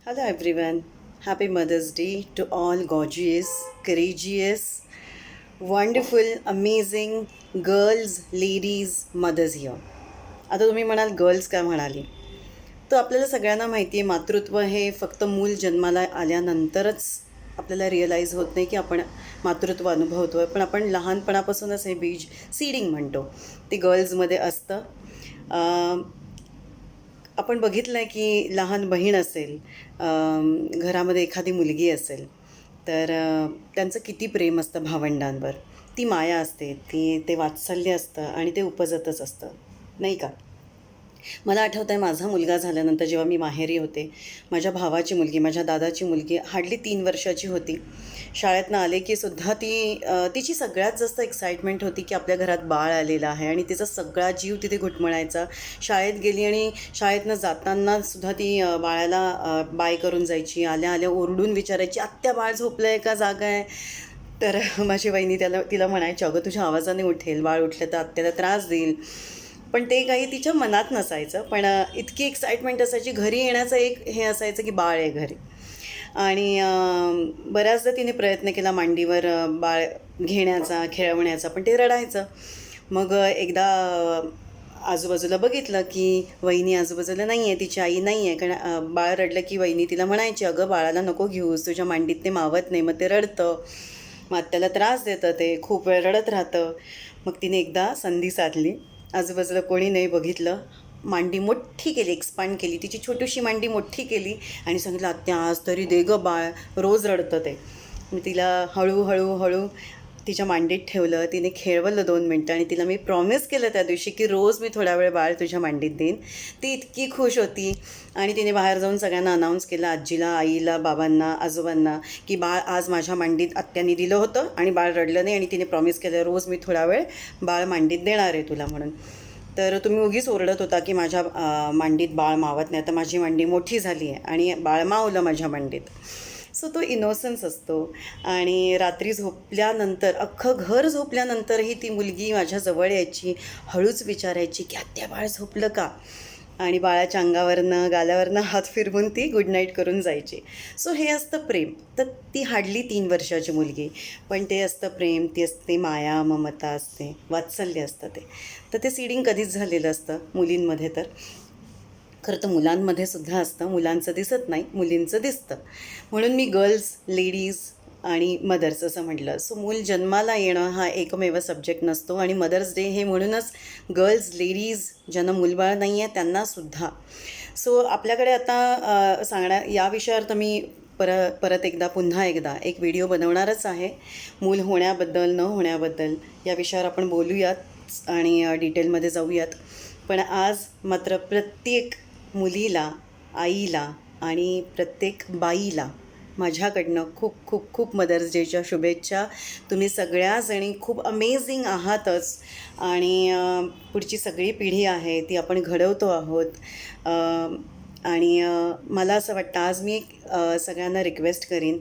Hello everyone. Happy Mother's Day to all gorgeous, courageous, wonderful, amazing girls, ladies, mothers here. आता तुम्ही म्हणाल girls काय म्हणाली? तर आपल्याला सगळ्यांना माहिती आहे मातृत्व हे फक्त मूल जन्माला आल्यानंतरच आपल्याला रिअलाईज होत नाही की आपण मातृत्व अनुभवतो आहे. पण आपण लहानपणापासूनच हे बीज सीडिंग म्हणतो ते गर्ल्समध्ये असतं. आपण बघितलं आहे की लहान बहीण असेल, घरामध्ये एखादी मुलगी असेल तर त्यांचं किती प्रेम असतं भावंडांवर. ती माया असते, ते वात्सल्य असतं आणि ते उपजतच असतं, नाही का? मला आठवतं आहे माझा मुलगा झाल्यानंतर जेव्हा मी माहेरी होते, माझ्या भावाची मुलगी, माझ्या दादाची मुलगी हार्डली 3 वर्षाची होती. शाळेतनं आले की सुद्धा तिची सगळ्यात जास्त एक्साइटमेंट होती की आपल्या घरात बाळ आलेलं आहे आणि तिचा सगळा जीव तिथे घुटमळायचा. शाळेत गेली आणि शाळेतनं जाताना सुद्धा ती बाळाला बाय करून जायची. आल्या आल्या ओरडून विचारायची, आत्या बाळ झोपलं आहे का, जागा आहे? तर माझी वहिनी तिला म्हणायची, अगं तुझ्या आवाजाने उठेल, बाळ उठलं तर आत्याला त्रास देईल. पण ते काही तिच्या मनात नसायचं. पण इतकी एक्साइटमेंट असायची, घरी येण्याचं एक हे असायचं की बाळ आहे घरी. आणि बऱ्याचदा तिने प्रयत्न केला मांडीवर बाळ घेण्याचा, खेळवण्याचा, पण ते रडायचं. मग एकदा आजूबाजूला बघितलं की वहिनी आजूबाजूला नाही आहे, तिची आई नाही आहे. कारण बाळ रडलं की वहिनी तिला म्हणायची, अगं बाळाला नको घेऊस, तुझ्या मांडीत ते मावत नाही, मग ते रडतं, मग त्याला त्रास देतं, ते खूप वेळ रडत राहतं. मग तिने एकदा संधी साधली, आजूबाजूला कोणी नाही बघितलं, मांडी मोठी केली, एक्सपांड केली, तिची छोटीशी मांडी मोठी केली आणि सांगितलं, आत्या आज तरी दे गं बाळ, रोज रडतं ते. मी तिला हळूहळू तिच्या मांडीत ठेवलं, तिने खेळवलं 2 मिनटं आणि तिला मी प्रॉमिस केलं त्या दिवशी की रोज मी थोडा वेळ बाळ तुझ्या मांडीत देईन. ती इतकी खुश होती आणि तिने बाहेर जाऊन सगळ्यांना अनाऊन्स केलं, आजीला, आईला, बाबांना, आजोबांना, की बाळ आज माझ्या मांडीत आत्याने दिलं होतं आणि बाळ रडलं नाही आणि तिने प्रॉमिस केलं रोज मी थोडा वेळ बाळ मांडीत देणार आहे तुला म्हणून. तर तुम्ही उगीच ओरडत होता की माझ्या मांडीत बाळ मावत नाही. तर माझी मांडी मोठी झाली आहे आणि बाळ मावलं माझ्या मांडीत. सो तो इनोसन्स असतो. आणि रात्री झोपल्यानंतर, अख्खं घर झोपल्यानंतरही ती मुलगी माझ्याजवळ यायची, हळूच विचारायची की आत्या बाळ झोपलं का? आणि बाळाच्या अंगावरनं गालावरनं हात फिरवून ती गुड नाईट करून जायची. सो हे असतं प्रेम. तर ती हार्डली 3 वर्षाची मुलगी, पण ते असतं प्रेम, ती असते माया, ममता असते, वात्सल्य असतं ते. तर ते सीडिंग कधीच झालेलं असतं मुलींमध्ये. तर खरं तर मुलांमध्ये सुद्धा असतं, मुलांचं दिसत नाही, मुलींचं दिसतं. म्हणून मी गर्ल्स, लेडीज आणि मदर्स असं म्हटलं. सो मूल जन्माला येणं हा एकमेव सब्जेक्ट नसतो आणि मदर्स डे हे म्हणूनच गर्ल्स, लेडीज ज्यांना मूलबाळ नाही आहे त्यांनासुद्धा. सो आपल्याकडे आता या विषयावर तर मी परत एकदा पुन्हा एकदा एक व्हिडिओ बनवणारच आहे. मूल होण्याबद्दल, न होण्याबद्दल या विषयावर आपण बोलूयात आणि डिटेलमध्ये जाऊयात. पण आज मात्र प्रत्येक मुलीला, आईला आणि प्रत्येक बाईला माझ्याकडनं खूप खूप खूप मदर्स डेच्या शुभेच्छा. तुम्ही सगळ्याजणी खूप अमेझिंग आहातच आणि पुढची सगळी पिढी आहे ती आपण घडवतो आहोत. आणि मला असं वाटतं आज मी सगळ्यांना रिक्वेस्ट करीन.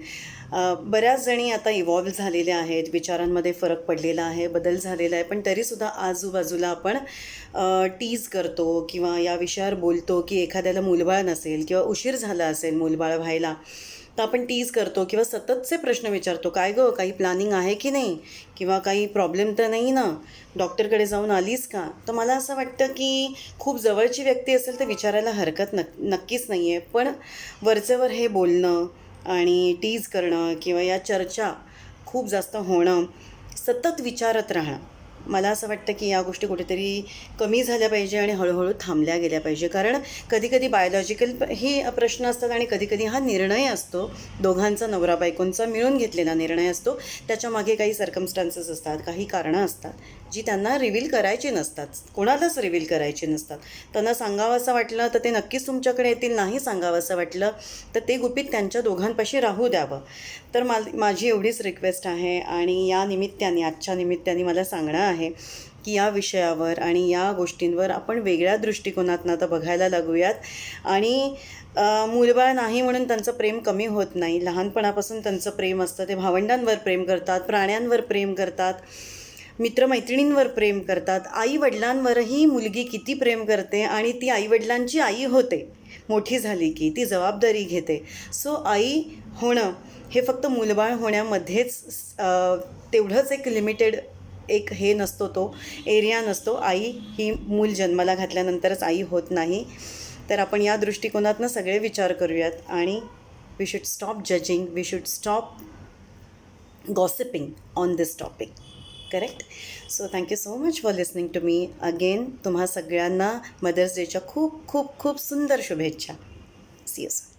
बऱ्याच जणी आता इव्हॉल्व झालेल्या आहेत, विचारांमध्ये फरक पडलेला आहे, बदल झालेला आहे, पण तरीसुद्धा आजूबाजूला आपण टीज करतो किंवा या विषयावर बोलतो की एखाद्याला मूलबाळ नसेल किंवा उशीर झाला असेल मूलबाळ व्हायला, तर आपण टीज करतो किंवा सततचे प्रश्न विचारतो, काय गं काही प्लॅनिंग आहे की नाही, किंवा काही प्रॉब्लेम तर नाही ना, डॉक्टरकडे जाऊन आलीस का? तर मला असं वाटतं की खूप जवळची व्यक्ती असेल तर विचारायला हरकत नक्कीच नाही आहे. पण वरचेवर हे बोलणं आणि टीज करणं किंवा या चर्चा खूप जास्त होणं, सतत विचारत राहणं, मला असं वाटतं की या गोष्टी कुठेतरी कमी झाल्या पाहिजे आणि हळूहळू थांबल्या गेल्या पाहिजे. कारण कधीकधी बायोलॉजिकल ही प्रश्न असतात आणि कधीकधी हा निर्णय असतो, दोघांचा, नवरा बायकोंचा मिळून घेतलेला निर्णय असतो. त्याच्यामागे काही सर्कमस्टान्सेस असतात, काही कारणं असतात जी त्यांना रिव्हील करायची नसतात, कोणालाच रिव्हील करायची नसतात. त्यांना सांगावं असं वाटलं तर ते नक्कीच तुमच्याकडे येतील, नाही सांगावं असं वाटलं तर ते गुपित त्यांच्या दोघांपाशी राहू द्यावं. तर माझी एवढीच रिक्वेस्ट आहे आणि या निमित्ताने, आजच्या निमित्ताने मला सांगणं आहे की या विषयावर आणि या गोष्टींवर आपण वेगळ्या दृष्टिकोनातनं आता बघायला लागूयात. आणि मूलबाळ नाही म्हणून त्यांचं प्रेम कमी होत नाही. लहानपणापासून त्यांचं प्रेम असतं, ते भावंडांवर प्रेम करतात, प्राण्यांवर प्रेम करतात, मित्रमैत्रिणींवर प्रेम करतात, आईवडिलांवरही मुलगी किती प्रेम करते आणि ती आईवडिलांची आई होते, मोठी झाली की ती जबाबदारी घेते. सो आई होणं हे फक्त मूलबाळ होण्यामध्येच तेवढंच एक लिमिटेड एक हे नसतो, तो एरिया नसतो. आई ही मूल जन्माला घातल्यानंतरच आई होत नाही. तर आपण या दृष्टिकोनातनं सगळे विचार करूयात आणि we should stop judging, we should stop gossiping on this topic. Correct. So thank you so much for listening to me again. तुम्हा सगळ्यांना मदर्स डेच्या खूप खूप खूप सुंदर शुभेच्छा. See you soon.